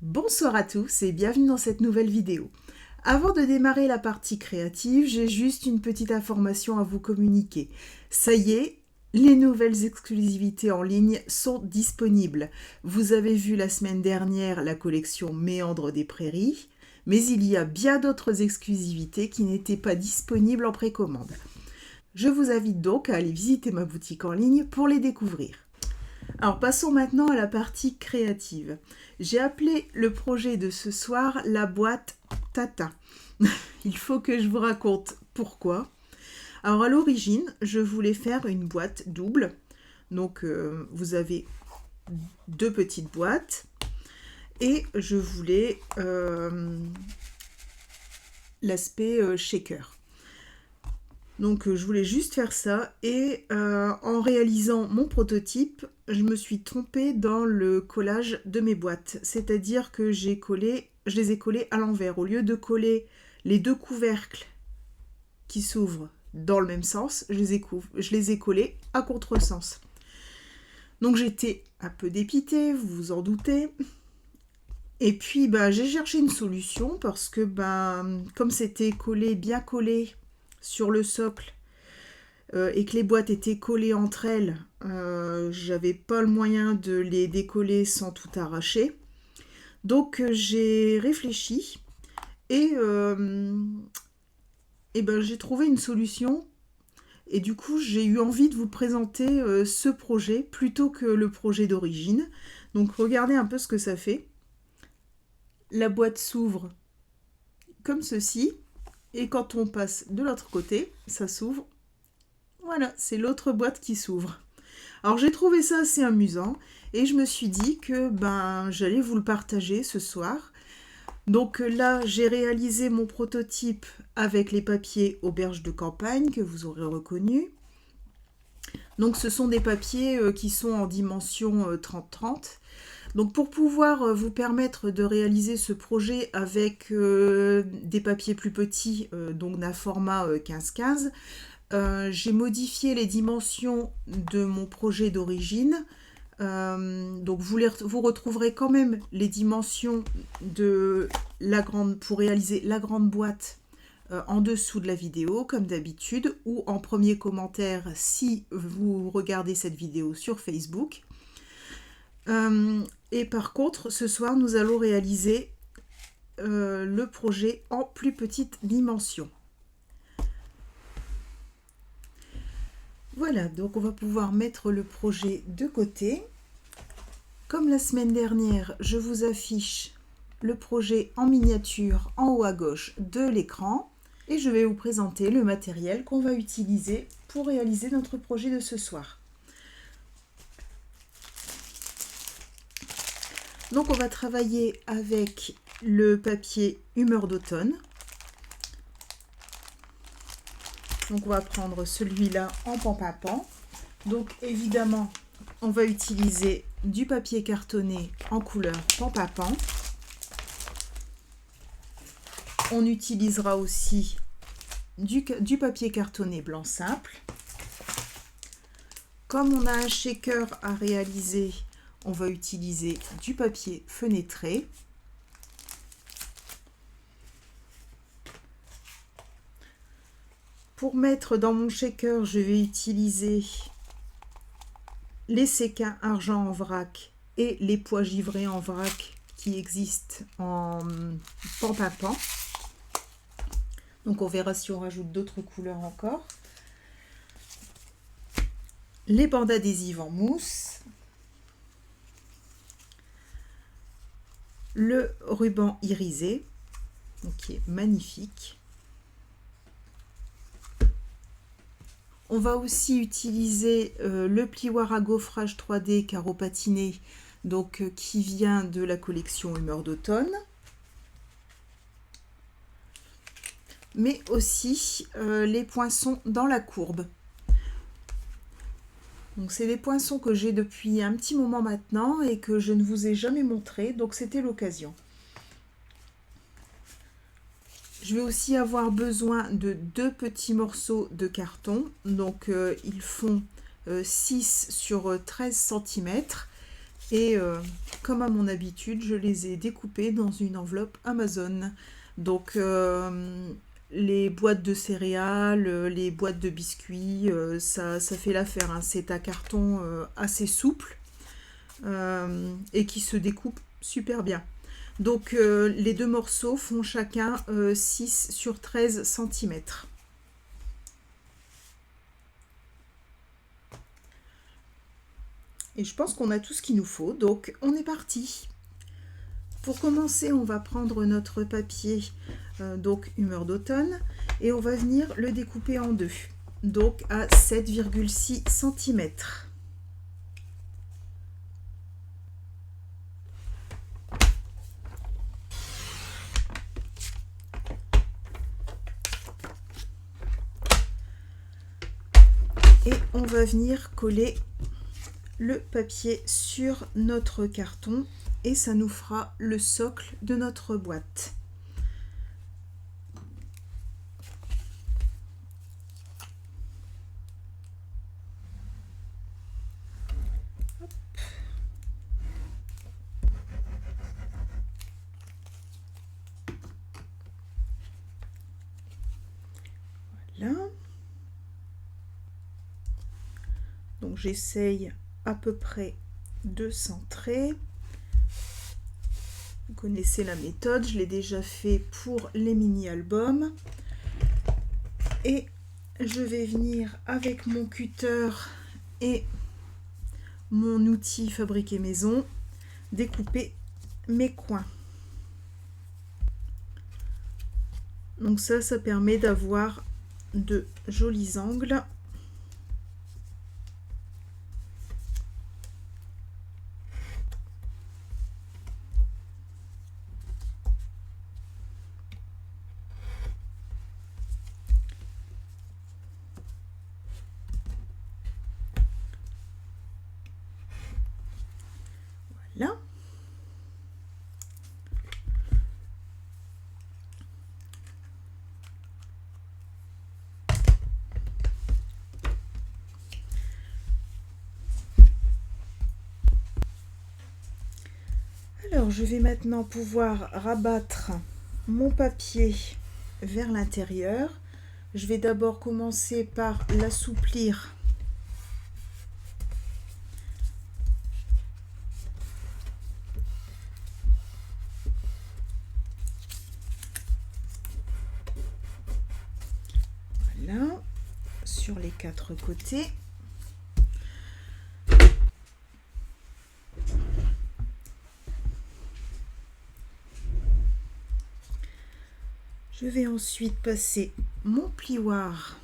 Bonsoir à tous et bienvenue dans cette nouvelle vidéo. Avant de démarrer la partie créative, j'ai juste une petite information à vous communiquer. Ça y est, les nouvelles exclusivités en ligne sont disponibles. Vous avez vu la semaine dernière la collection Méandres des Prairies, mais il y a bien d'autres exclusivités qui n'étaient pas disponibles en précommande. Je vous invite donc à aller visiter ma boutique en ligne pour les découvrir. Alors passons maintenant à la partie créative. J'ai appelé le projet de ce soir la boîte Tata. Il faut que je vous raconte pourquoi. Alors à l'origine, je voulais faire une boîte double. Donc vous avez deux petites boîtes et je voulais l'aspect shaker. Donc je voulais juste faire ça et en réalisant mon prototype, je me suis trompée dans le collage de mes boîtes. C'est-à-dire que je les ai collées à l'envers. Au lieu de coller les deux couvercles qui s'ouvrent dans le même sens, je les ai collés à contresens. Donc j'étais un peu dépitée, vous vous en doutez. Et puis j'ai cherché une solution parce que comme c'était bien collé sur le socle et que les boîtes étaient collées entre elles, j'avais pas le moyen de les décoller sans tout arracher. Donc j'ai réfléchi et j'ai trouvé une solution. Et du coup, j'ai eu envie de vous présenter ce projet plutôt que le projet d'origine. Donc regardez un peu ce que ça fait. La boîte s'ouvre comme ceci. Et quand on passe de l'autre côté, ça s'ouvre. Voilà, c'est l'autre boîte qui s'ouvre. Alors j'ai trouvé ça assez amusant et je me suis dit que j'allais vous le partager ce soir. Donc là, j'ai réalisé mon prototype avec les papiers auberge de campagne que vous aurez reconnus. Donc ce sont des papiers qui sont en dimension 30-30. Donc pour pouvoir vous permettre de réaliser ce projet avec des papiers plus petits, donc d'un format 15-15, j'ai modifié les dimensions de mon projet d'origine. Donc vous retrouverez quand même les dimensions de pour réaliser la grande boîte en dessous de la vidéo comme d'habitude ou en premier commentaire si vous regardez cette vidéo sur Facebook. Et par contre, ce soir, nous allons réaliser le projet en plus petite dimension. Voilà, donc on va pouvoir mettre le projet de côté. Comme la semaine dernière, je vous affiche le projet en miniature en haut à gauche de l'écran et je vais vous présenter le matériel qu'on va utiliser pour réaliser notre projet de ce soir. Donc on va travailler avec le papier Humeur d'automne. Donc on va prendre celui-là en pan-papan. Donc évidemment, on va utiliser du papier cartonné en couleur pan-papan. On utilisera aussi du papier cartonné blanc simple. Comme on a un shaker à réaliser, on va utiliser du papier fenêtré. Pour mettre dans mon shaker, je vais utiliser les séquins argent en vrac et les pois givrés en vrac qui existent en pan-papan. Donc on verra si on rajoute d'autres couleurs encore. Les bandes adhésives en mousse. Le ruban irisé, qui est magnifique. On va aussi utiliser le plioir à gaufrage 3D carreau patiné, donc qui vient de la collection Humeur d'automne. Mais aussi les poinçons dans la courbe. Donc c'est des poinçons que j'ai depuis un petit moment maintenant et que je ne vous ai jamais montré, donc c'était l'occasion. Je vais aussi avoir besoin de deux petits morceaux de carton, donc ils font 6 sur 13 cm Et comme à mon habitude, je les ai découpés dans une enveloppe Amazon. Donc les boîtes de céréales, les boîtes de biscuits, ça fait l'affaire, hein. C'est un carton assez souple et qui se découpe super bien. Donc les deux morceaux font chacun 6 sur 13 cm. Et je pense qu'on a tout ce qu'il nous faut, donc on est parti. Pour commencer, on va prendre notre papier, donc humeur d'automne, et on va venir le découper en deux, donc à 7,6 cm. Et on va venir coller le papier sur notre carton et ça nous fera le socle de notre boîte. Hop. Voilà. Donc j'essaye à peu près de centrer. Vous connaissez la méthode, je l'ai déjà fait pour les mini-albums. Et je vais venir avec mon cutter et mon outil fabriqué maison découper mes coins. Donc ça permet d'avoir de jolis angles. Voilà. Alors, je vais maintenant pouvoir rabattre mon papier vers l'intérieur. Je vais d'abord commencer par l'assouplir . Voilà, sur les 4 côtés. Je vais ensuite passer mon plioir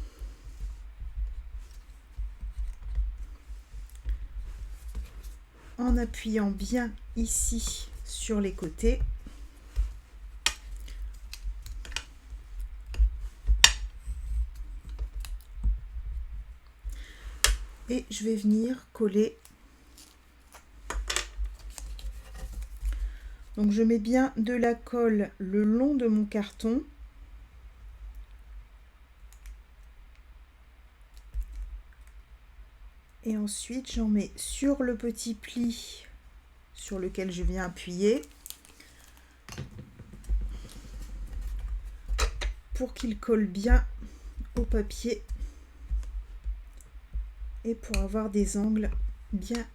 en appuyant bien ici sur les côtés. Et je vais venir coller. Donc je mets bien de la colle le long de mon carton. Et ensuite j'en mets sur le petit pli sur lequel je viens appuyer pour qu'il colle bien au papier et pour avoir des angles bien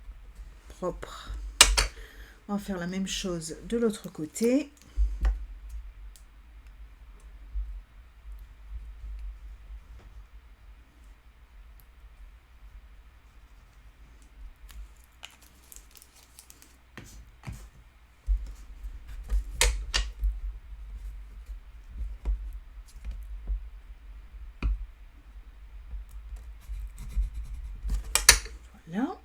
propres. On va faire la même chose de l'autre côté. Voilà.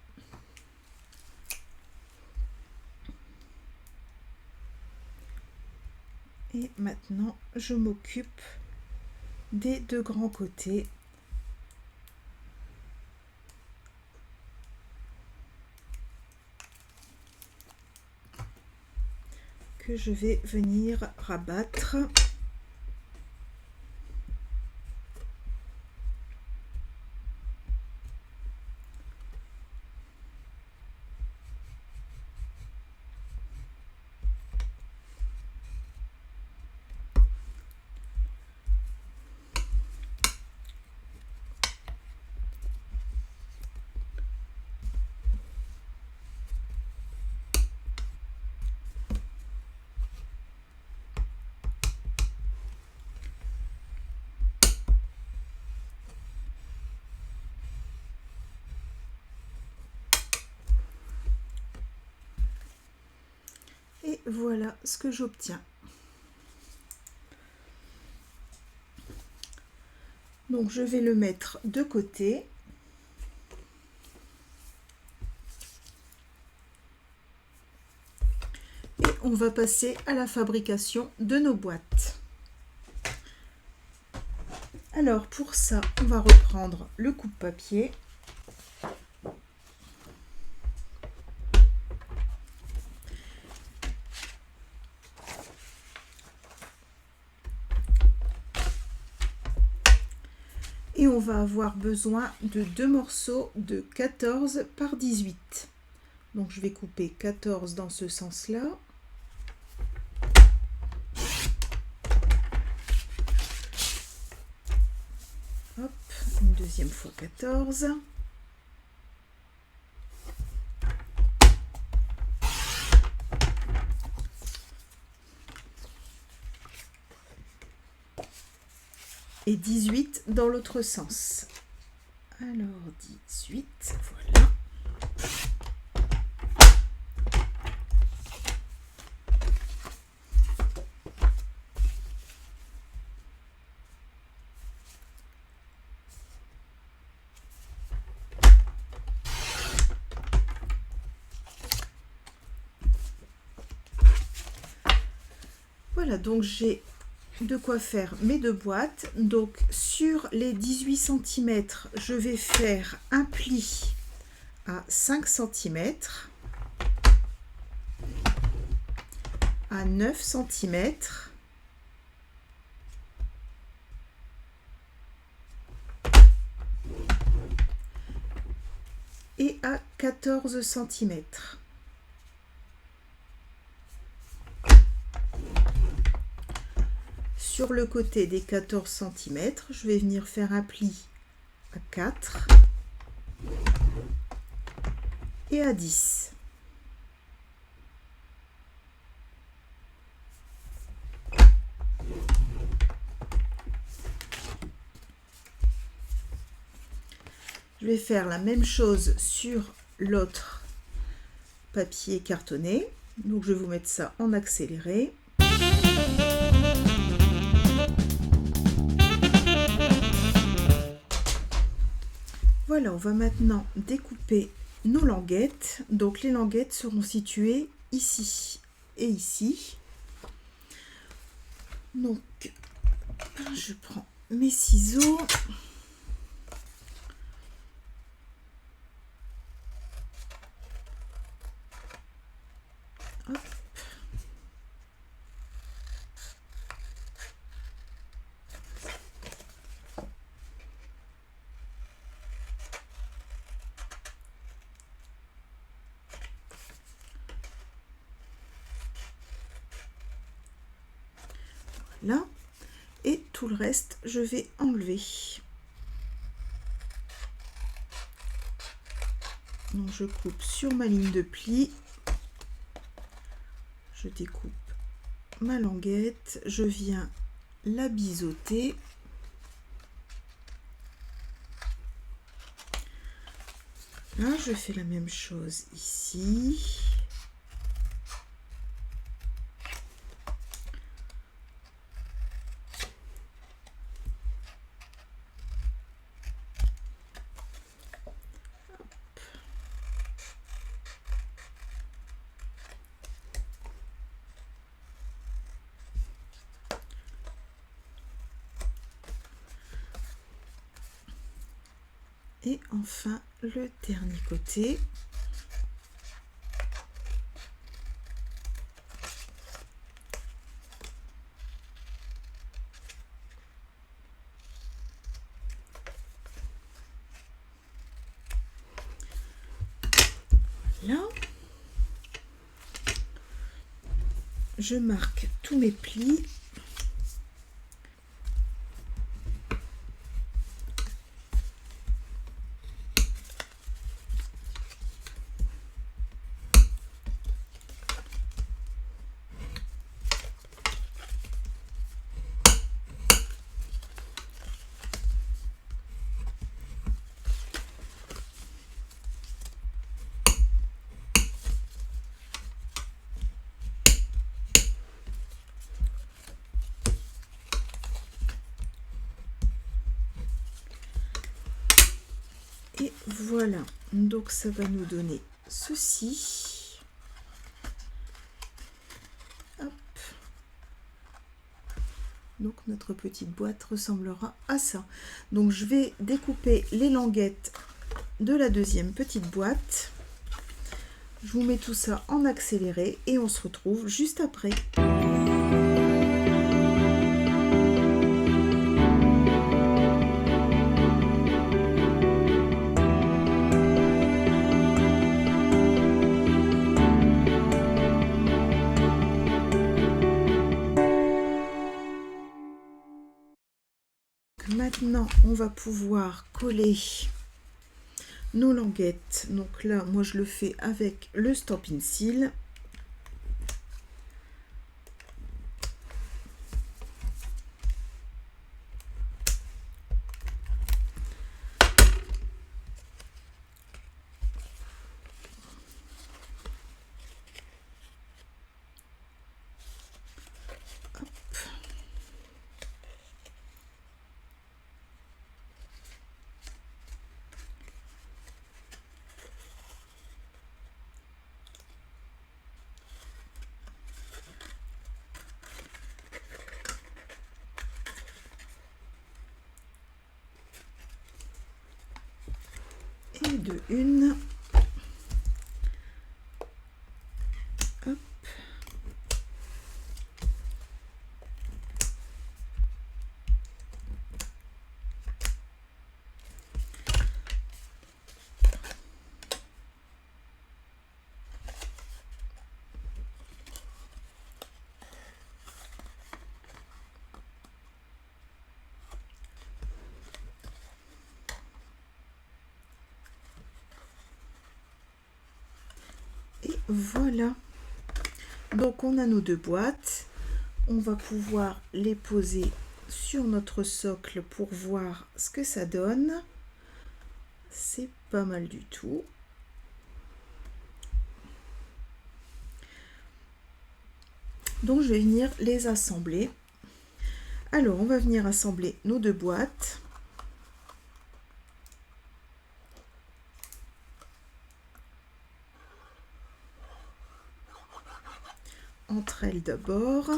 Et maintenant, je m'occupe des deux grands côtés. Que je vais venir rabattre. voilà ce que j'obtiens. Donc je vais le mettre de côté. Et on va passer à la fabrication de nos boîtes. Alors pour ça, on va reprendre le coupe-papier. Et on va avoir besoin de 2 morceaux de 14 par 18. Donc je vais couper 14 dans ce sens-là. Hop, une deuxième fois 14. Et 18 dans l'autre sens. Alors 18, voilà. Voilà, donc j'ai de quoi faire mes 2 boîtes. Donc sur les 18 cm, je vais faire un pli à 5 cm, à 9 cm, et à 14 cm. Sur le côté des 14 cm, je vais venir faire un pli à 4 et à 10. Je vais faire la même chose sur l'autre papier cartonné. Donc je vais vous mettre ça en accéléré. Voilà, on va maintenant découper nos languettes. Donc les languettes seront situées ici et ici. Donc je prends mes ciseaux. Hop. Là, et tout le reste je vais enlever. Donc je coupe sur ma ligne de pli, je découpe ma languette, je viens la biseauter. Là je fais la même chose ici. Et enfin le dernier côté. Voilà. Je marque tous mes plis. Voilà, donc ça va nous donner ceci. Hop. Donc notre petite boîte ressemblera à ça. Donc je vais découper les languettes de la deuxième petite boîte. Je vous mets tout ça en accéléré et on se retrouve juste après. Maintenant, on va pouvoir coller nos languettes. Donc là, moi je le fais avec le Stampin' Seal. Et de une. Hop. Et voilà. Donc on a nos deux boîtes. On va pouvoir les poser sur notre socle pour voir ce que ça donne. C'est pas mal du tout. Donc je vais venir les assembler. Alors on va venir assembler nos deux boîtes. Entre elles d'abord.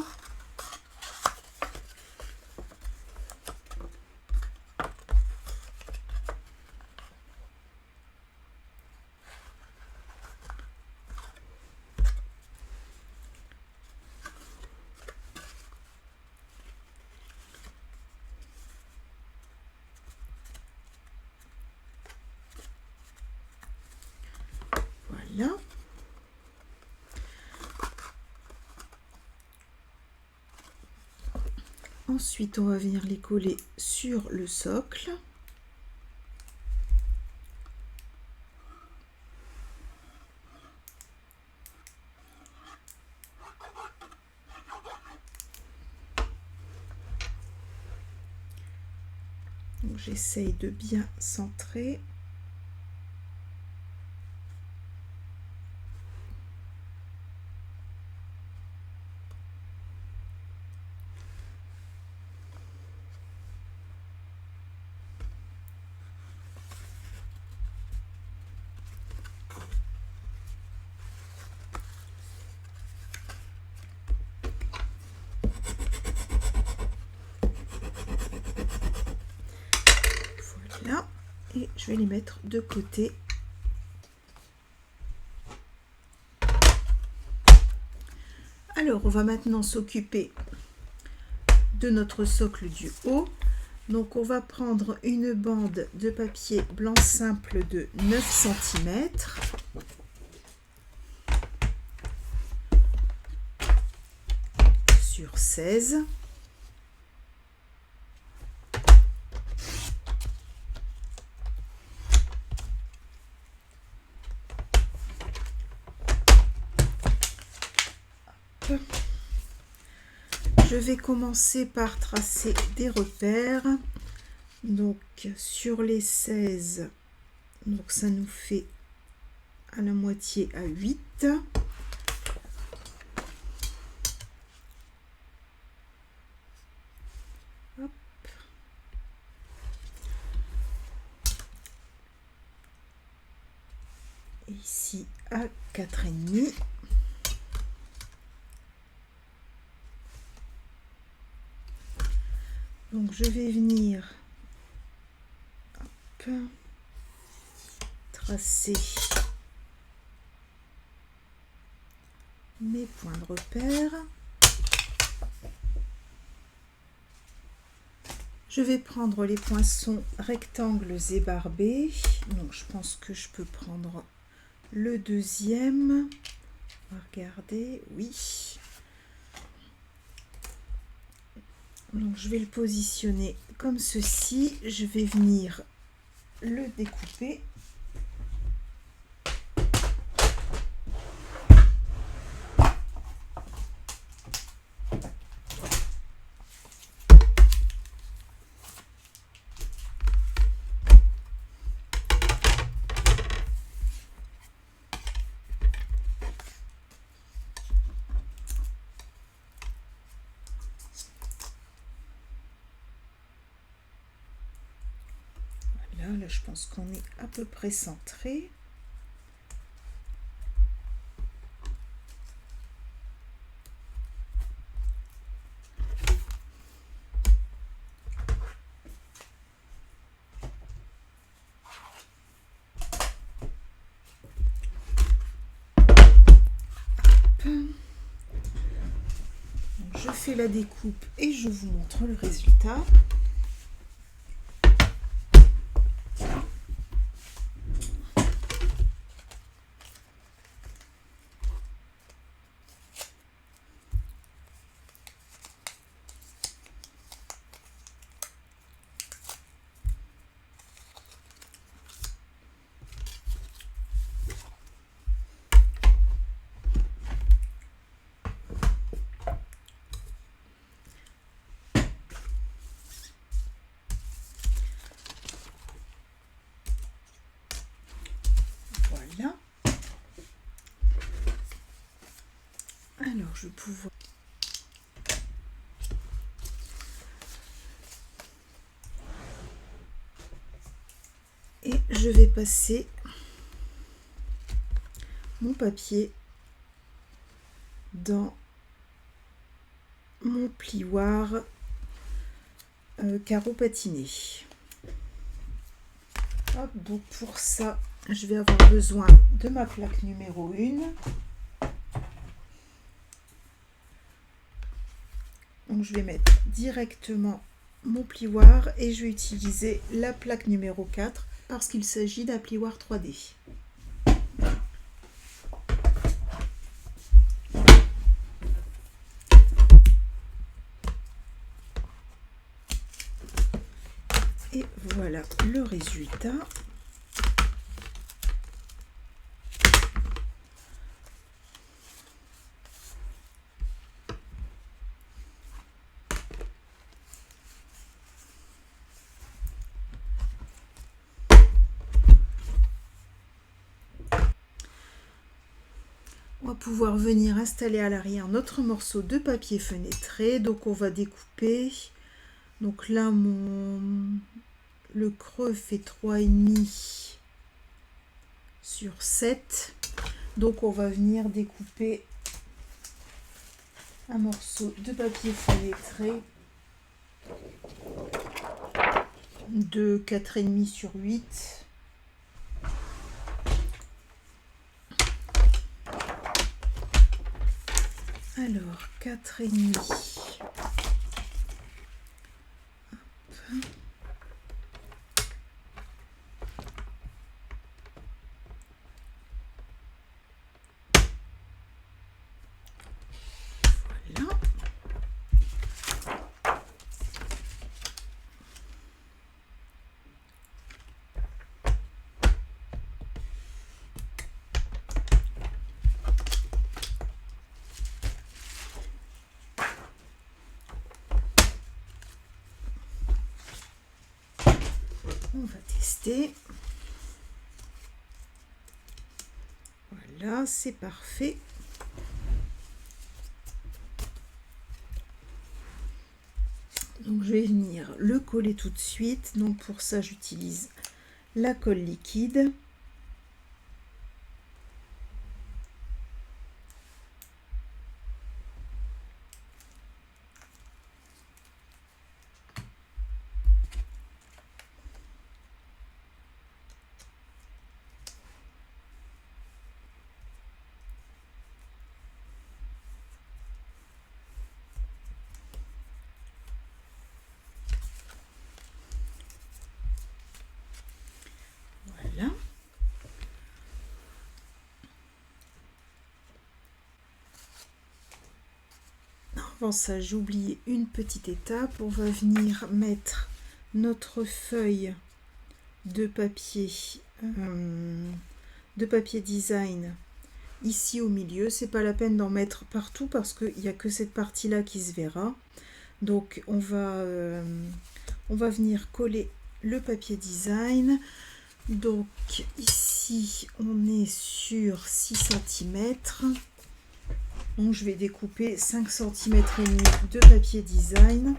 Voilà. Ensuite, on va venir les coller sur le socle. J'essaye de bien centrer. Voilà. Et je vais les mettre de côté. Alors, on va maintenant s'occuper de notre socle du haut. Donc, on va prendre une bande de papier blanc simple de 9 cm. Sur 16. Je vais commencer par tracer des repères. Donc sur les 16, donc ça nous fait à la moitié à 8. Hop. ici à 4,5. Donc je vais venir tracer mes points de repère. Je vais prendre les poinçons rectangles et barbés. Donc je pense que je peux prendre le deuxième. On va regarder, oui. Donc je vais le positionner comme ceci. Je vais venir le découper. Là, je pense qu'on est à peu près centré. Donc, je fais la découpe et je vous montre le résultat. Voilà. Alors, je vais pouvoir... Et je vais passer mon papier dans mon plioir carreau patiné. Hop, donc pour ça, je vais avoir besoin de ma plaque numéro 1. Donc je vais mettre directement mon plioir et je vais utiliser la plaque numéro 4 parce qu'il s'agit d'un plioir 3D. Et voilà le résultat. On va pouvoir venir installer à l'arrière notre morceau de papier fenêtré. Donc on va découper. Donc là le creux fait 3,5 sur 7. Donc on va venir découper un morceau de papier fenêtré de 4,5 sur 8. Alors 4,5. Voilà. On va tester. Voilà, c'est parfait. Donc je vais venir le coller tout de suite. Donc pour ça j'utilise la colle liquide. avant ça, j'ai oublié une petite étape. On va venir mettre notre feuille de papier design ici au milieu. C'est pas la peine d'en mettre partout parce qu'il n'y a que cette partie là qui se verra. Donc on va venir coller le papier design. Donc ici on est sur 6 cm. Donc je vais découper 5 cm et demi de papier design.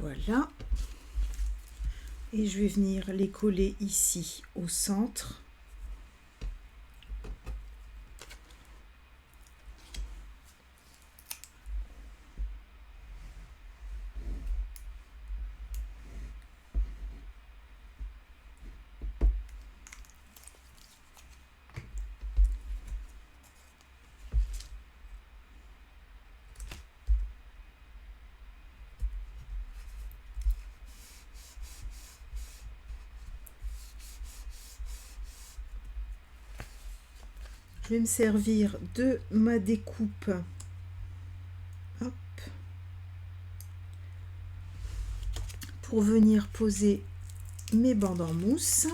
Voilà. Et je vais venir les coller ici au centre. Je vais me servir de ma découpe. Hop. Pour venir poser mes bandes en mousse.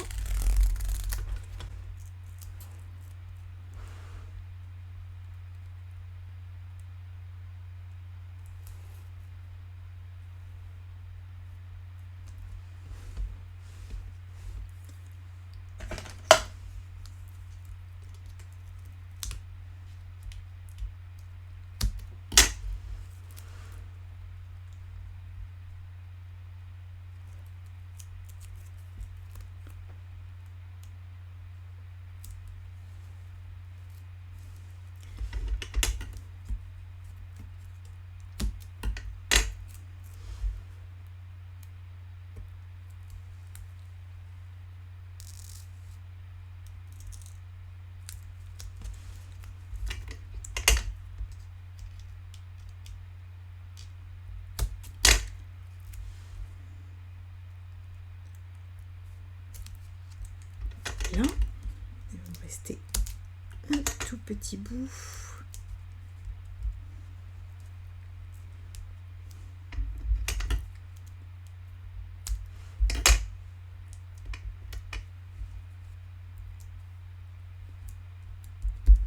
Là, il va me rester un tout petit bout.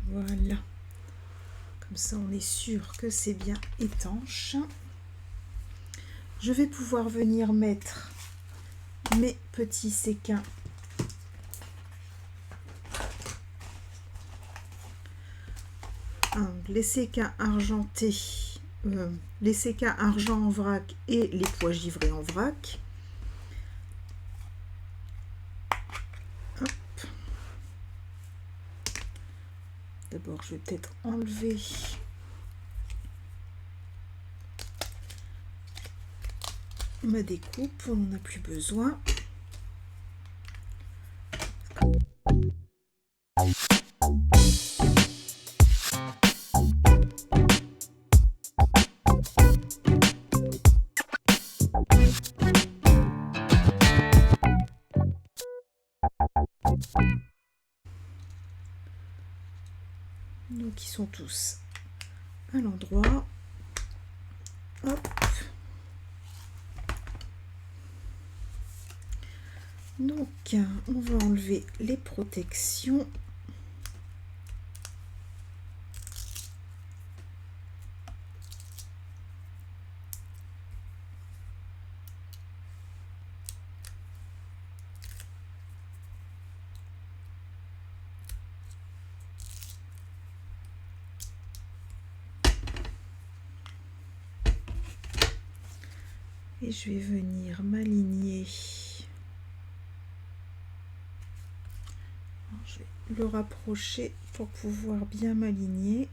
Voilà. Comme ça, on est sûr que c'est bien étanche. Je vais pouvoir venir mettre mes petits séquins les séquins argentés, les séquins argent en vrac et les pois givrés en vrac. Hop. D'abord, je vais peut-être enlever ma découpe, on n'en a plus besoin. Donc ils sont tous à l'endroit. Hop. Donc on va enlever les protections. Et je vais venir m'aligner. Je vais le rapprocher pour pouvoir bien m'aligner.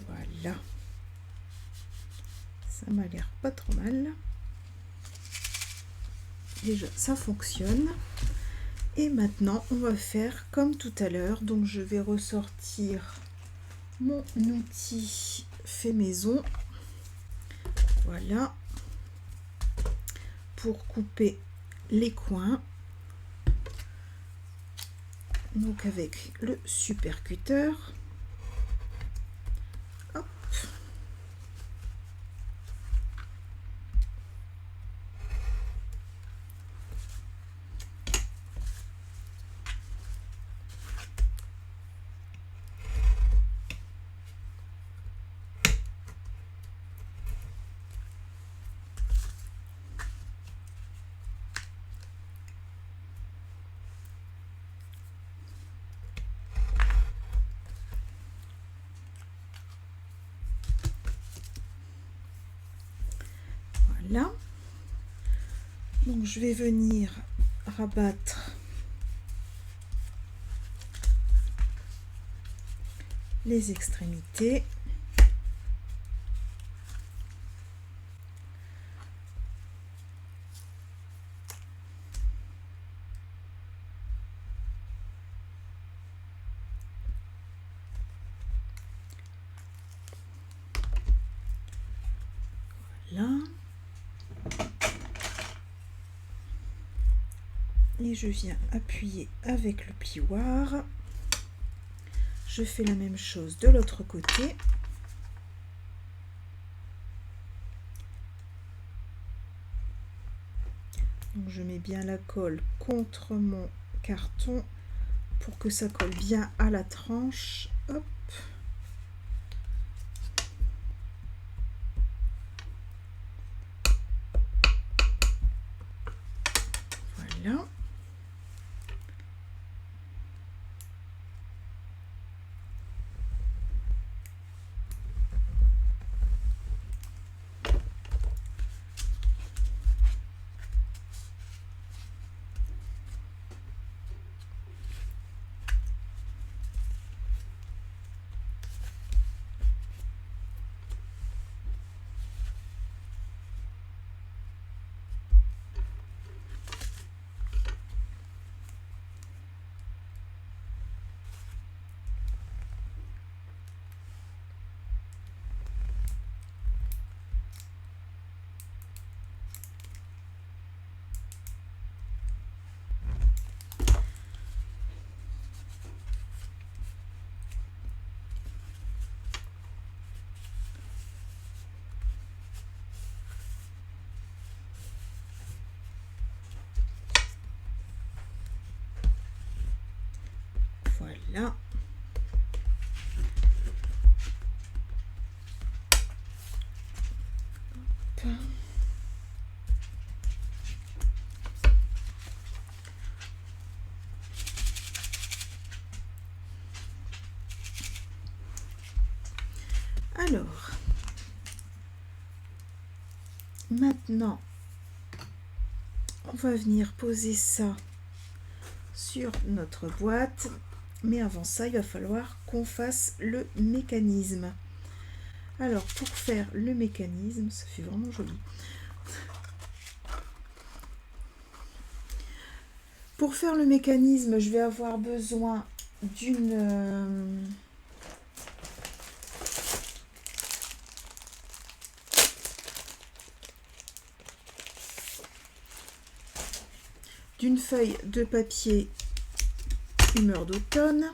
Voilà. Ça m'a l'air pas trop mal. Déjà, ça fonctionne. Et maintenant, on va faire comme tout à l'heure. Donc, je vais ressortir mon outil fait maison. Voilà. Pour couper les coins. Donc avec le super cutter. Hop. Voilà. Donc je vais venir rabattre les extrémités. Voilà. Et je viens appuyer avec le plioir. Je fais la même chose de l'autre côté. Donc je mets bien la colle contre mon carton pour que ça colle bien à la tranche. Hop. Voilà. Voilà. Hop. Alors, maintenant, on va venir poser ça sur notre boîte. Mais avant ça, il va falloir qu'on fasse le mécanisme. Alors, pour faire le mécanisme, ça fait vraiment joli. Pour faire le mécanisme, je vais avoir besoin d'une feuille de papier humeur d'automne.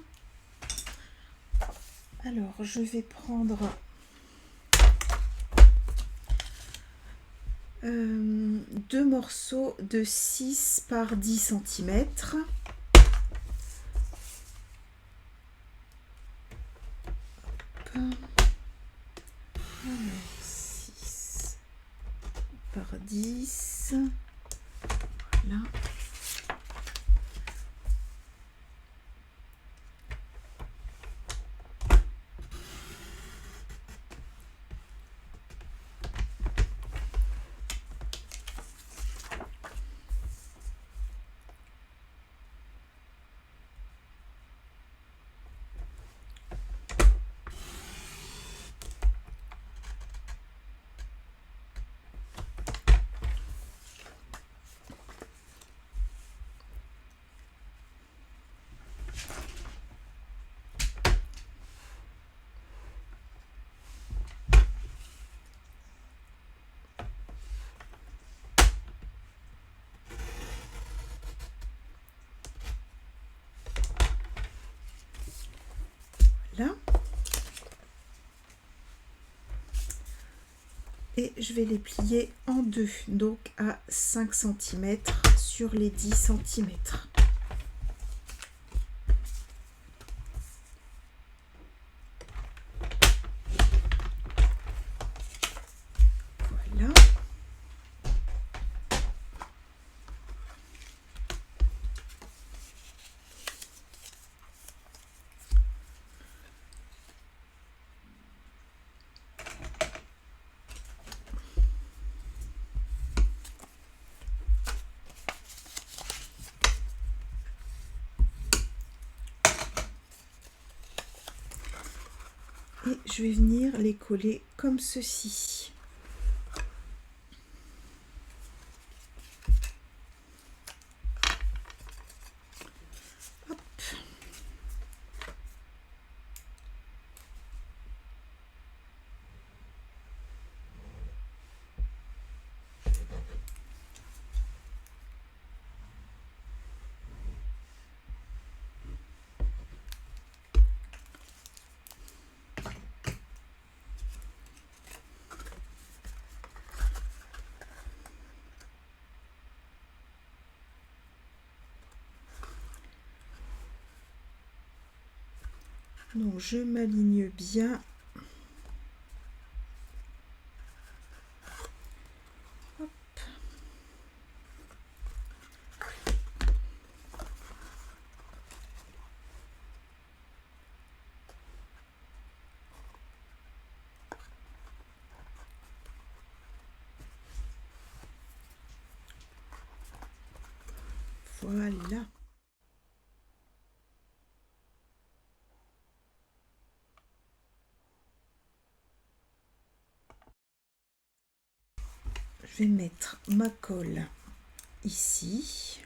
Alors, je vais prendre 2 morceaux de 6 par 10 cm. Alors, 6 par 10. Voilà. Et je vais les plier en deux, donc à 5 cm sur les 10 cm. Voilà. Et je vais venir les coller comme ceci. Hop. Donc je m'aligne bien. Hop. Voilà. Je vais mettre ma colle ici.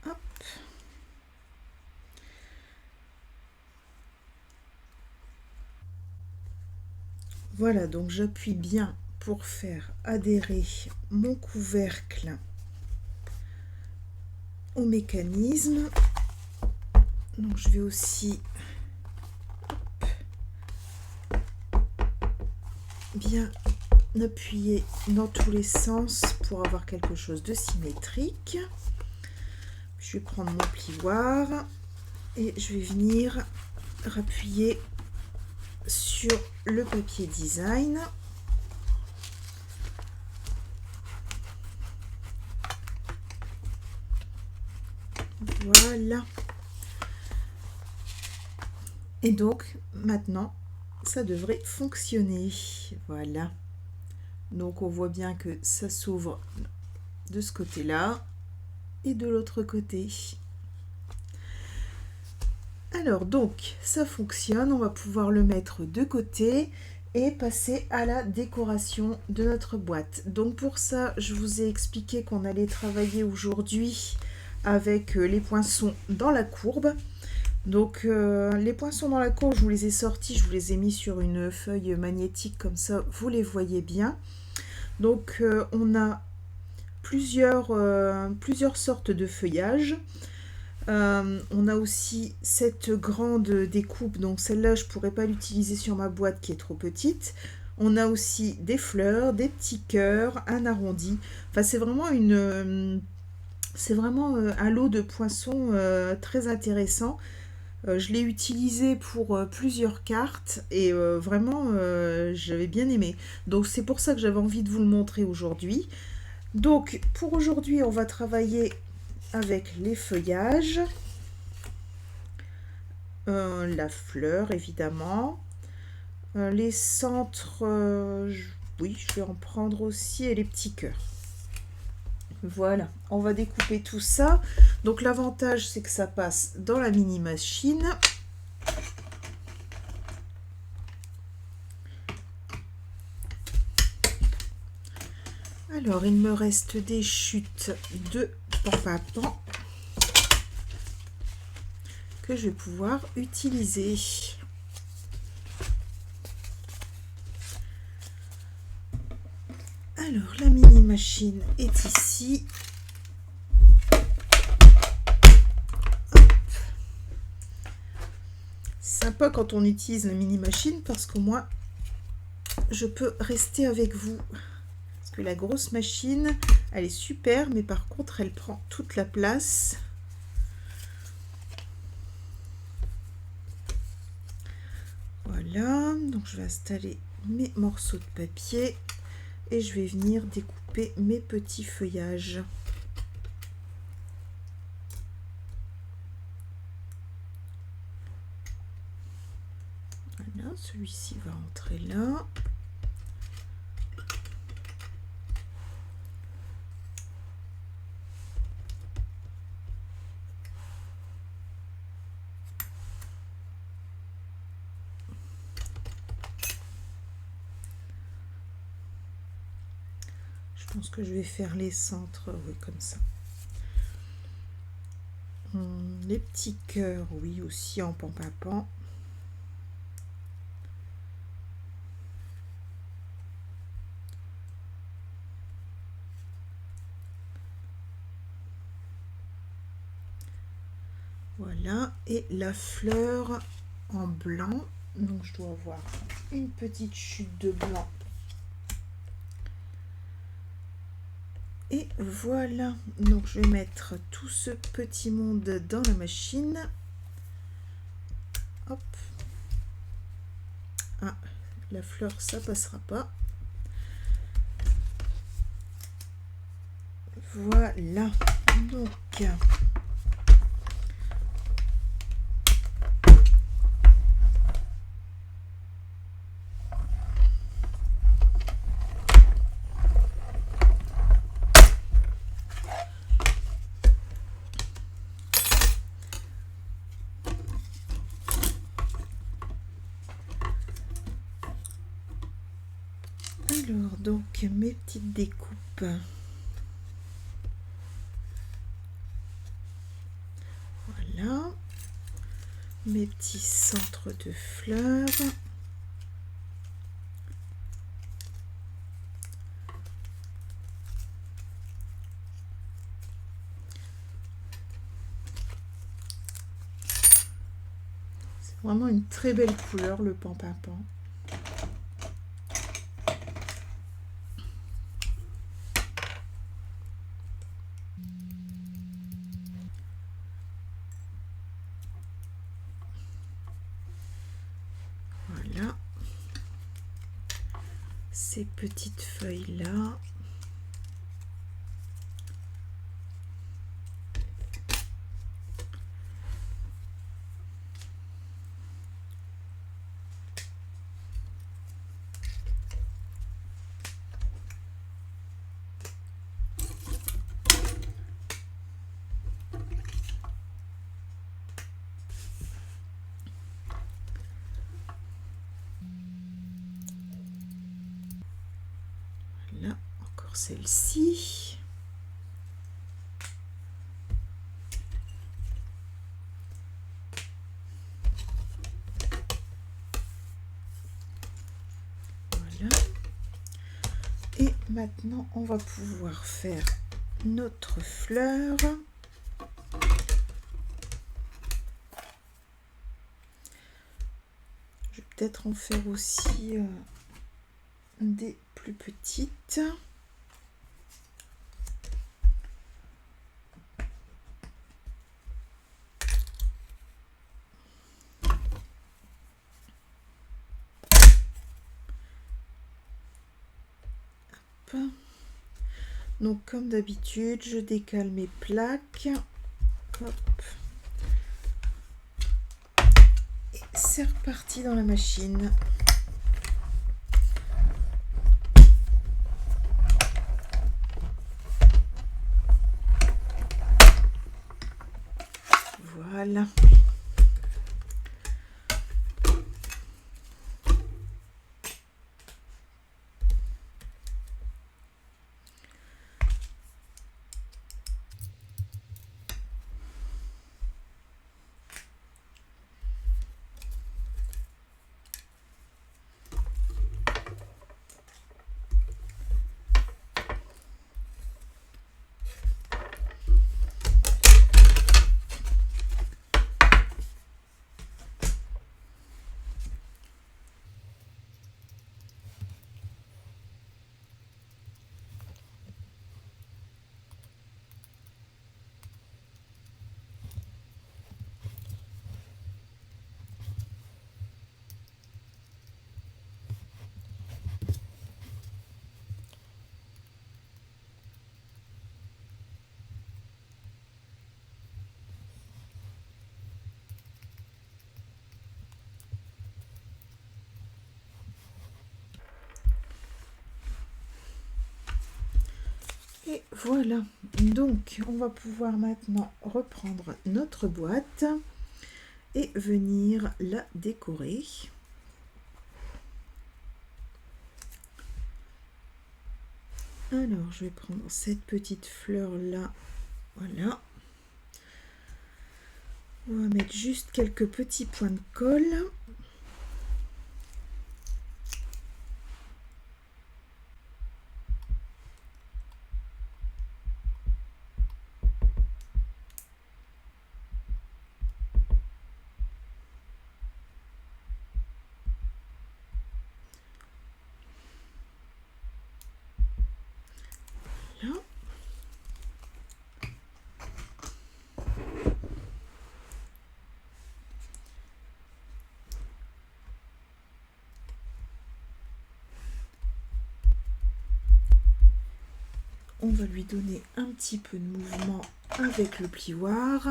Hop. Voilà, donc j'appuie bien pour faire adhérer mon couvercle au mécanisme. Donc je vais aussi bien appuyer dans tous les sens pour avoir quelque chose de symétrique. Je vais prendre mon plioir et je vais venir appuyer sur le papier design. Voilà. Et donc maintenant ça devrait fonctionner. Voilà. Donc on voit bien que ça s'ouvre de ce côté-là et de l'autre côté. Alors donc ça fonctionne, on va pouvoir le mettre de côté et passer à la décoration de notre boîte. Donc pour ça, je vous ai expliqué qu'on allait travailler aujourd'hui avec les poinçons dans la courbe. Donc les poinçons dans la courbe, je vous les ai sortis, je vous les ai mis sur une feuille magnétique, comme ça vous les voyez bien. Donc on a plusieurs sortes de feuillages. On a aussi cette grande découpe, donc celle-là je pourrais pas l'utiliser sur ma boîte qui est trop petite. On a aussi des fleurs, des petits cœurs, un arrondi. Enfin c'est vraiment un lot de poinçons très intéressant. Je l'ai utilisé pour plusieurs cartes et vraiment j'avais bien aimé. Donc c'est pour ça que j'avais envie de vous le montrer aujourd'hui. Donc pour aujourd'hui on va travailler avec les feuillages, la fleur évidemment, les centres, oui je vais en prendre aussi, et les petits cœurs. Voilà, on va découper tout ça. Donc l'avantage c'est que ça passe dans la mini machine. Alors il me reste des chutes de Pan que je vais pouvoir utiliser. Alors, la mini machine est ici. C'est sympa quand on utilise la mini machine parce que moi, je peux rester avec vous. Parce que la grosse machine, elle est super, mais par contre, elle prend toute la place. Voilà, donc je vais installer mes morceaux de papier et je vais venir découper mes petits feuillages. Voilà, celui-ci va entrer là. Je pense que je vais faire les centres, oui, comme ça. Les petits cœurs, oui, aussi en pan-papan. Voilà, et la fleur en blanc. Donc je dois avoir une petite chute de blanc. Et voilà, donc je vais mettre tout ce petit monde dans la machine. Hop. Ah, la fleur, ça passera pas. Voilà, donc mes petites découpes. Voilà, mes petits centres de fleurs. C'est vraiment une très belle couleur, le pan-papan. Voilà, ces petites feuilles là. Là, encore celle-ci. Voilà. Et maintenant, on va pouvoir faire notre fleur. Je vais peut-être en faire aussi des plus petites. Hop. Donc comme d'habitude, je décale mes plaques. Hop. Et c'est reparti dans la machine. Voilà. Voilà, donc on va pouvoir maintenant reprendre notre boîte et venir la décorer. Alors, je vais prendre cette petite fleur là, voilà. On va mettre juste quelques petits points de colle. Là. On va lui donner un petit peu de mouvement avec le plioir.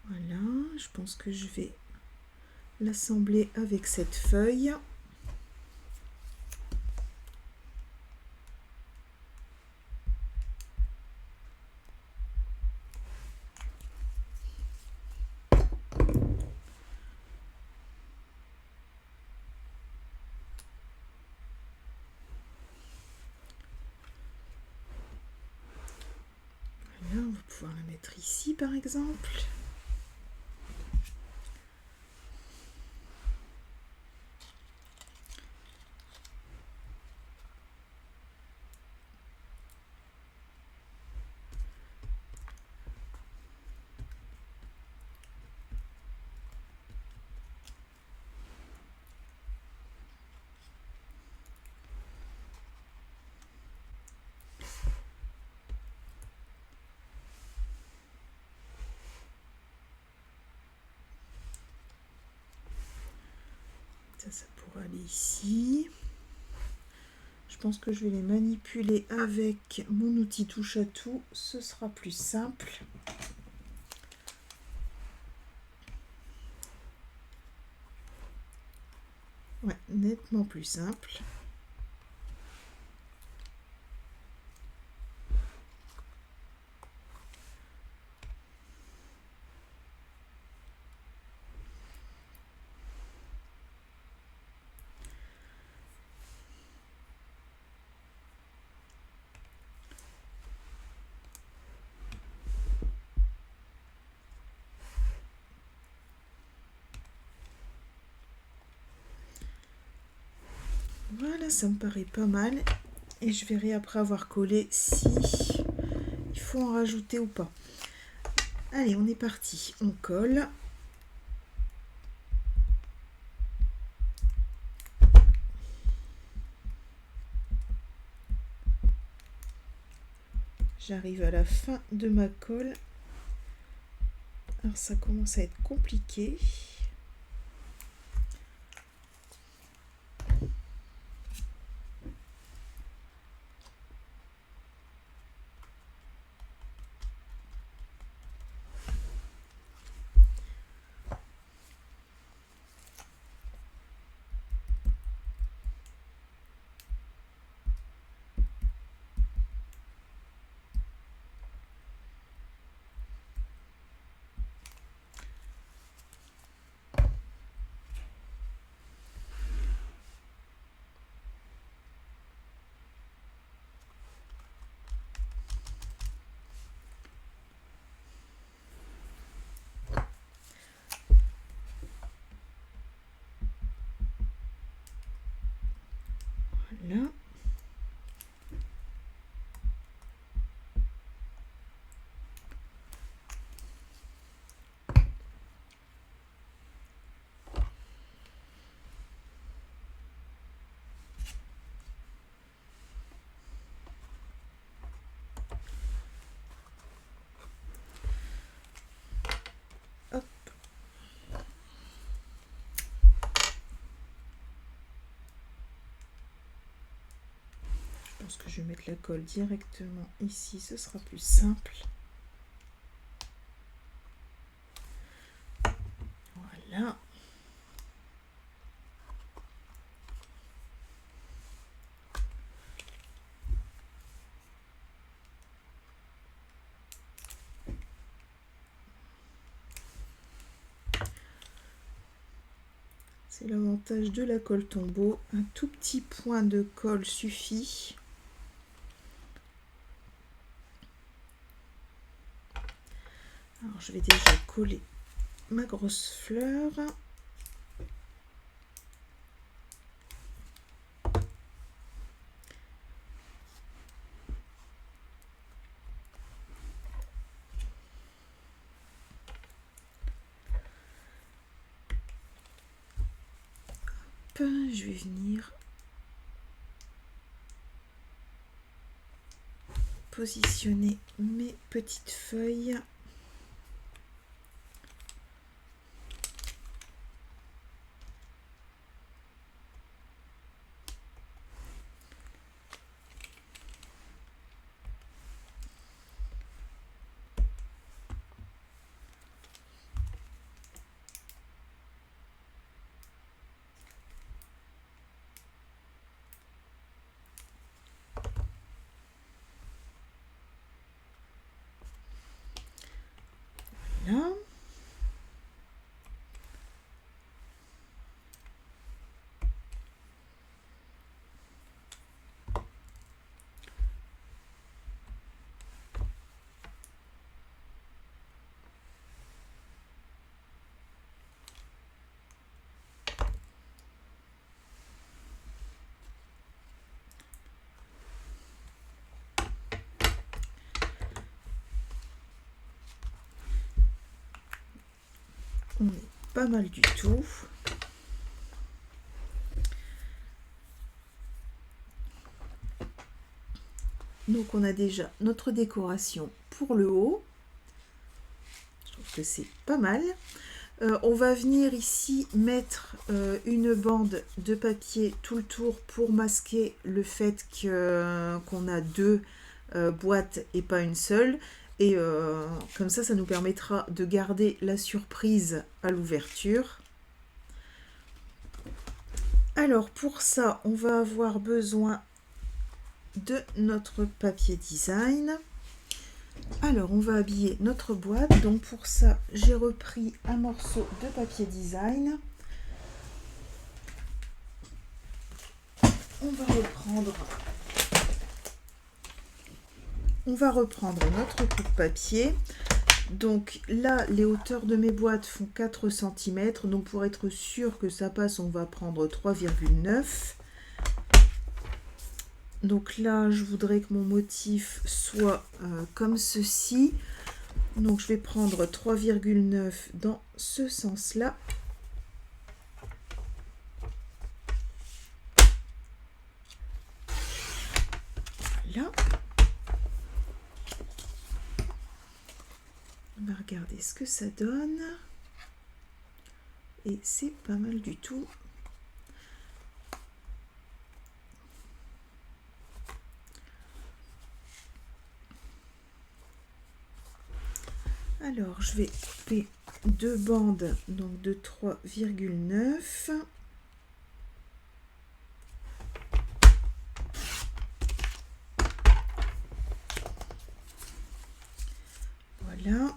Voilà, je pense que je vais l'assembler avec cette feuille. Voilà, on va pouvoir la mettre ici par exemple. Ça pourra aller ici. Je pense que je vais les manipuler avec mon outil touche à tout. Ce sera plus simple. Ouais, nettement plus simple. Voilà, ça me paraît pas mal. Et je verrai après avoir collé si il faut en rajouter ou pas. Allez, on est parti. On colle. J'arrive à la fin de ma colle. Alors ça commence à être compliqué. Voilà. Hop. Je pense que je vais mettre la colle directement ici, ce sera plus simple. Voilà. C'est l'avantage de la colle Tombow. Un tout petit point de colle suffit. Alors, je vais déjà coller ma grosse fleur. Je vais venir positionner mes petites feuilles. Là. On est pas mal du tout. Donc on a déjà notre décoration pour le haut. Je trouve que c'est pas mal. On va venir ici mettre une bande de papier tout le tour pour masquer le fait qu'on a deux boîtes et pas une seule. Et comme ça nous permettra de garder la surprise à l'ouverture. Alors pour ça, on va avoir besoin de notre papier design. Alors on va habiller notre boîte. Donc pour ça, j'ai repris un morceau de papier design. On va reprendre notre coupe papier. Donc là, les hauteurs de mes boîtes font 4 cm. Donc pour être sûr que ça passe, on va prendre 3,9. Donc là, je voudrais que mon motif soit comme ceci. Donc je vais prendre 3,9 dans ce sens-là. Voilà. On va regarder ce que ça donne. Et c'est pas mal du tout. Alors, je vais couper deux bandes donc de 3,9. Voilà.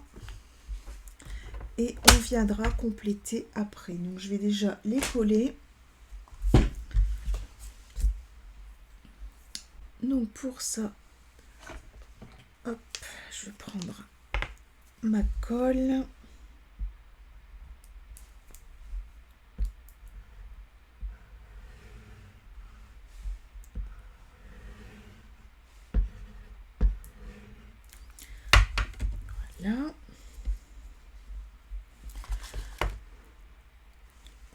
Et on viendra compléter après. Donc, je vais déjà les coller. Donc, pour ça, hop, je vais prendre ma colle. Voilà.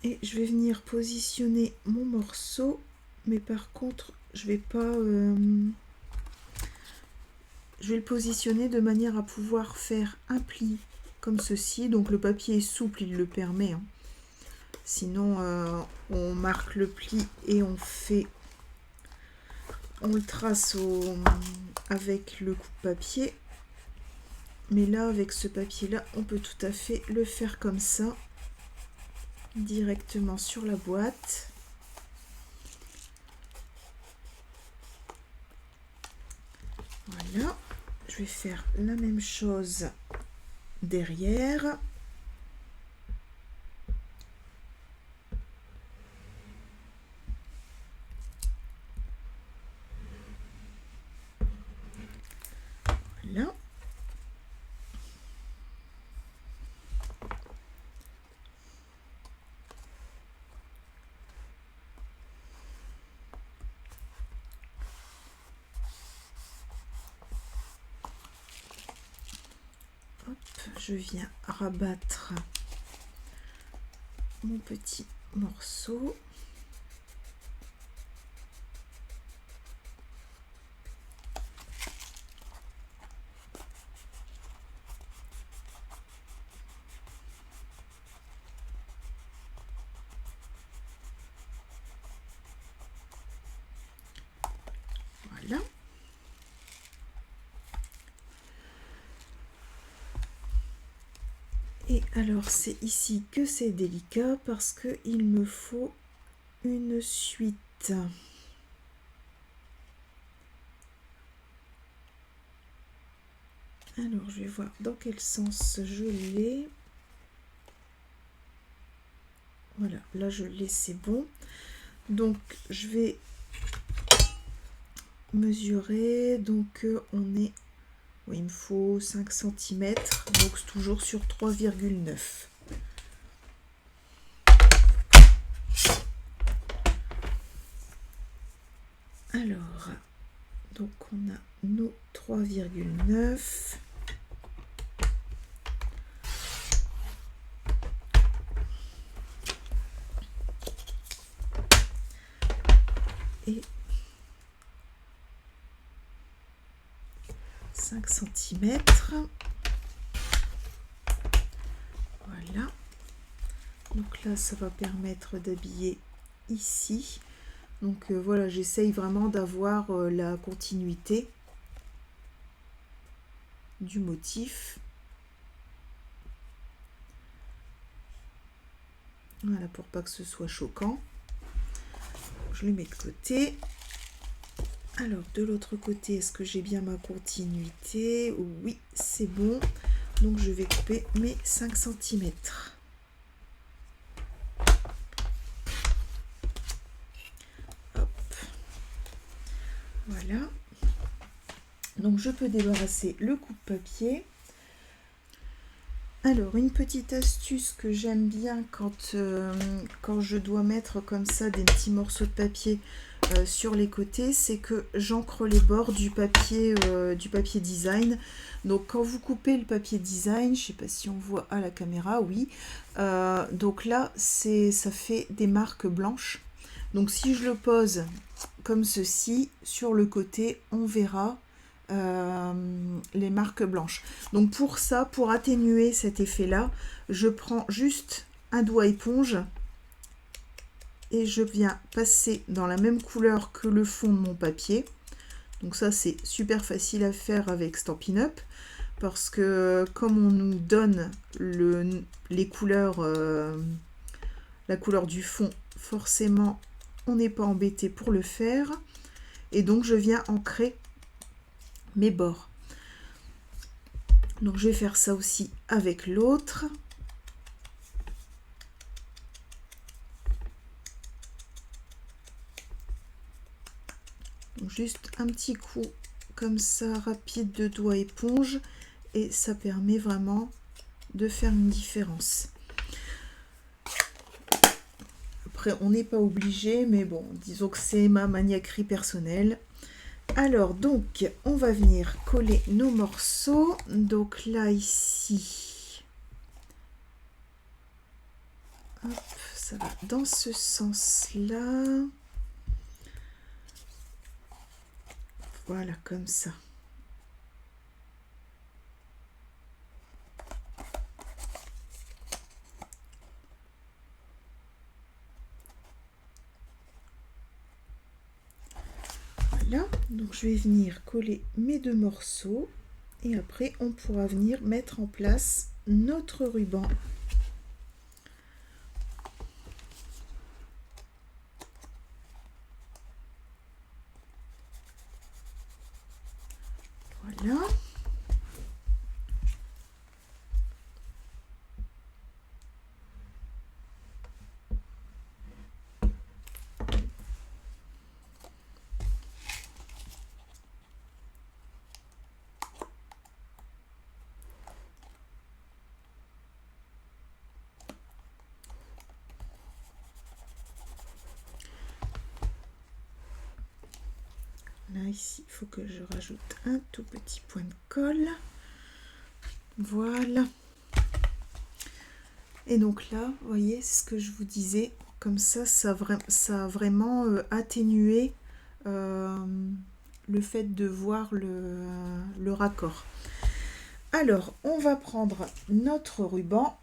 Et je vais venir positionner mon morceau, mais par contre, je vais pas... je vais le positionner de manière à pouvoir faire un pli comme ceci. Donc le papier est souple, il le permet. Hein. Sinon, on marque le pli et on le trace avec le coupe-papier. Mais là, avec ce papier-là, on peut tout à fait le faire comme ça. directement sur la boîte. Voilà, je vais faire la même chose derrière. Voilà. Hop, je viens rabattre mon petit morceau. Voilà. Et alors c'est ici que c'est délicat parce que il me faut une suite. Alors je vais voir dans quel sens je l'ai. Voilà, là je l'ai, c'est bon. Donc je vais mesurer. Donc on est... Oui, il me faut 5 cm. Donc c'est toujours sur 3,9. Alors, donc on a nos 3,9. Et 5 cm. Voilà. Donc là, ça va permettre d'habiller ici. Donc voilà, j'essaye vraiment d'avoir la continuité du motif. Voilà, pour pas que ce soit choquant. Je le mets de côté. Alors, de l'autre côté, est-ce que j'ai bien ma continuité? Oui, c'est bon. Donc, je vais couper mes 5 cm. Hop. Voilà. Donc, je peux débarrasser le coupe-papier. Alors, une petite astuce que j'aime bien quand je dois mettre comme ça des petits morceaux de papier sur les côtés, c'est que j'encre les bords du papier design. Donc, quand vous coupez le papier design, je ne sais pas si on voit à la caméra, oui. Donc là, ça fait des marques blanches. Donc, si je le pose comme ceci, sur le côté, on verra les marques blanches. Donc pour ça, pour atténuer cet effet là, je prends juste un doigt éponge et je viens passer dans la même couleur que le fond de mon papier. Donc ça, c'est super facile à faire avec Stampin' Up parce que comme on nous donne les couleurs, la couleur du fond, forcément on n'est pas embêté pour le faire. Et donc je viens ancrer mes bords. Donc je vais faire ça aussi avec l'autre. Juste un petit coup comme ça rapide de doigt éponge et ça permet vraiment de faire une différence. Après on n'est pas obligé, mais bon, disons que c'est ma maniaquerie personnelle. Alors, donc, on va venir coller nos morceaux. Donc là, ici, hop, ça va dans ce sens-là. Voilà, comme ça. Voilà, donc je vais venir coller mes deux morceaux et après on pourra venir mettre en place notre ruban. Voilà. Là, ici, il faut que je rajoute un tout petit point de colle. Voilà. Et donc là, vous voyez, c'est ce que je vous disais. Comme ça, ça a vraiment atténué le fait de voir le raccord. Alors, on va prendre notre ruban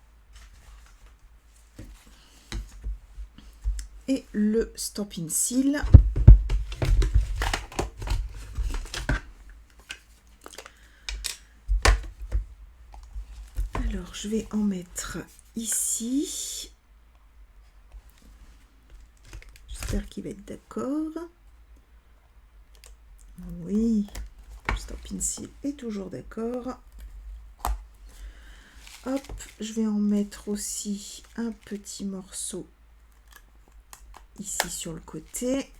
et le Stampin' Seal. Alors, je vais en mettre ici. J'espère qu'il va être d'accord. Oui, le Stampin' Seal est toujours d'accord. Hop, je vais en mettre aussi un petit morceau ici sur le côté.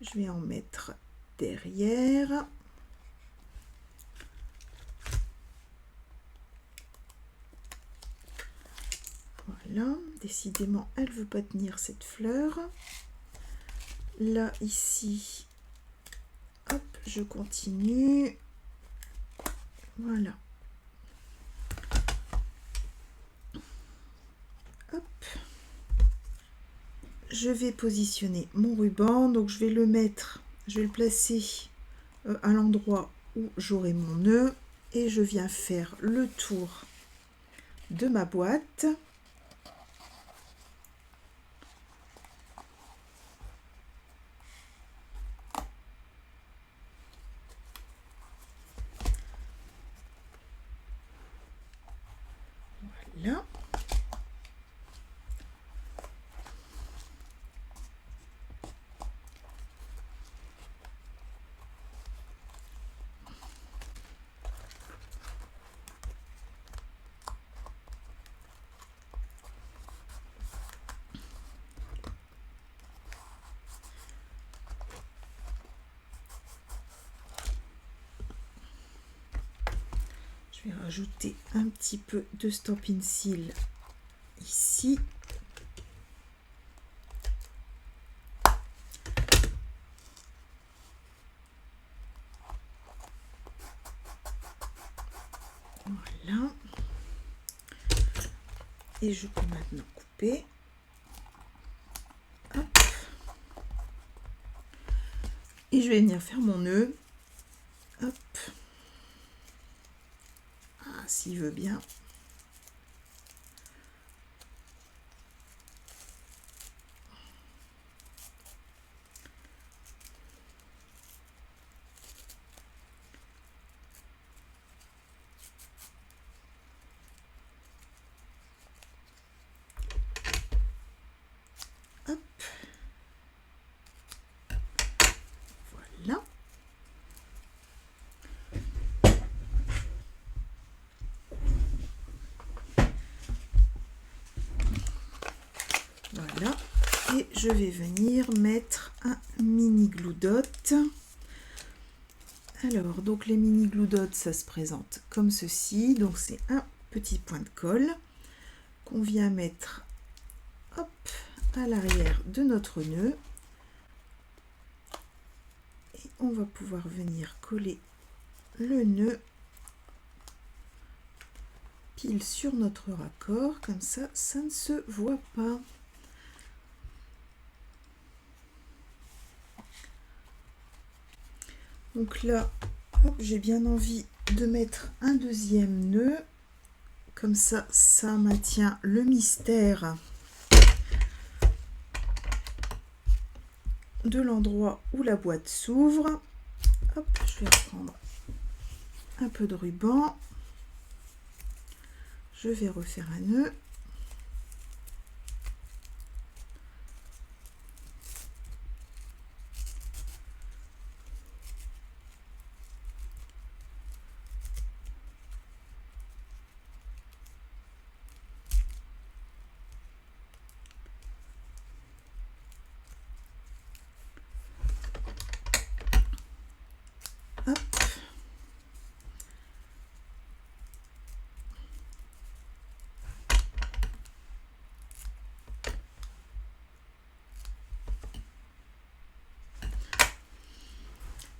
Je vais en mettre derrière. Voilà, décidément, elle ne veut pas tenir cette fleur. Là, ici, hop, je continue. Voilà. Hop. Je vais positionner mon ruban, donc je vais le mettre, je vais le placer à l'endroit où j'aurai mon nœud et je viens faire le tour de ma boîte. Voilà. Je vais rajouter un petit peu de Stampin' Seal ici. Voilà. Et je peux maintenant couper. Hop. Et je vais venir faire mon nœud. Hop. Ah, s'il veut bien. Hop. Voilà. Voilà. Et je vais venir mettre un mini glue dot. Alors, donc les mini glue dots, ça se présente comme ceci. Donc, c'est un petit point de colle qu'on vient mettre, hop, à l'arrière de notre nœud. Et on va pouvoir venir coller le nœud pile sur notre raccord. Comme ça, ça ne se voit pas. Donc là, j'ai bien envie de mettre un deuxième nœud. Comme ça, ça maintient le mystère de l'endroit où la boîte s'ouvre. Hop, je vais reprendre un peu de ruban. Je vais refaire un nœud.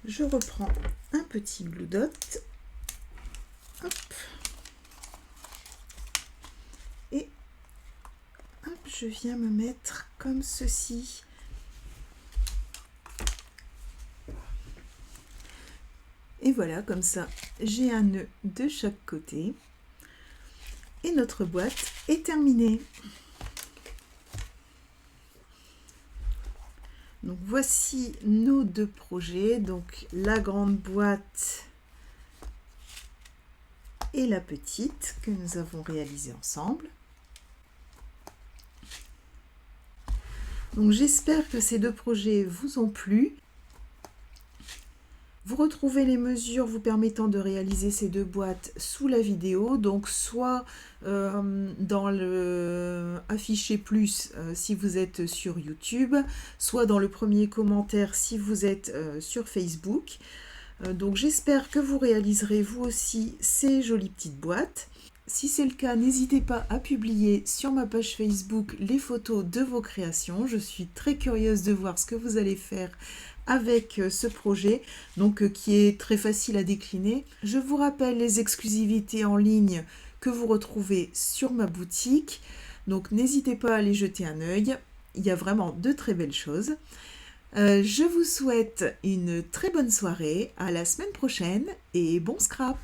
je reprends un petit Blue Dot. Hop. Et hop, je viens me mettre comme ceci. Et voilà, comme ça, j'ai un nœud de chaque côté. Et notre boîte est terminée. Donc voici nos deux projets, donc la grande boîte et la petite que nous avons réalisée ensemble. Donc j'espère que ces deux projets vous ont plu. Vous retrouvez les mesures vous permettant de réaliser ces deux boîtes sous la vidéo, donc soit dans le affiché plus si vous êtes sur YouTube, soit dans le premier commentaire si vous êtes sur Facebook. Donc j'espère que vous réaliserez vous aussi ces jolies petites boîtes. Si c'est le cas, n'hésitez pas à publier sur ma page Facebook les photos de vos créations. Je suis très curieuse de voir ce que vous allez faire avec ce projet, donc qui est très facile à décliner. Je vous rappelle les exclusivités en ligne que vous retrouvez sur ma boutique. Donc n'hésitez pas à aller jeter un œil. Il y a vraiment de très belles choses. Je vous souhaite une très bonne soirée. À la semaine prochaine et bon scrap!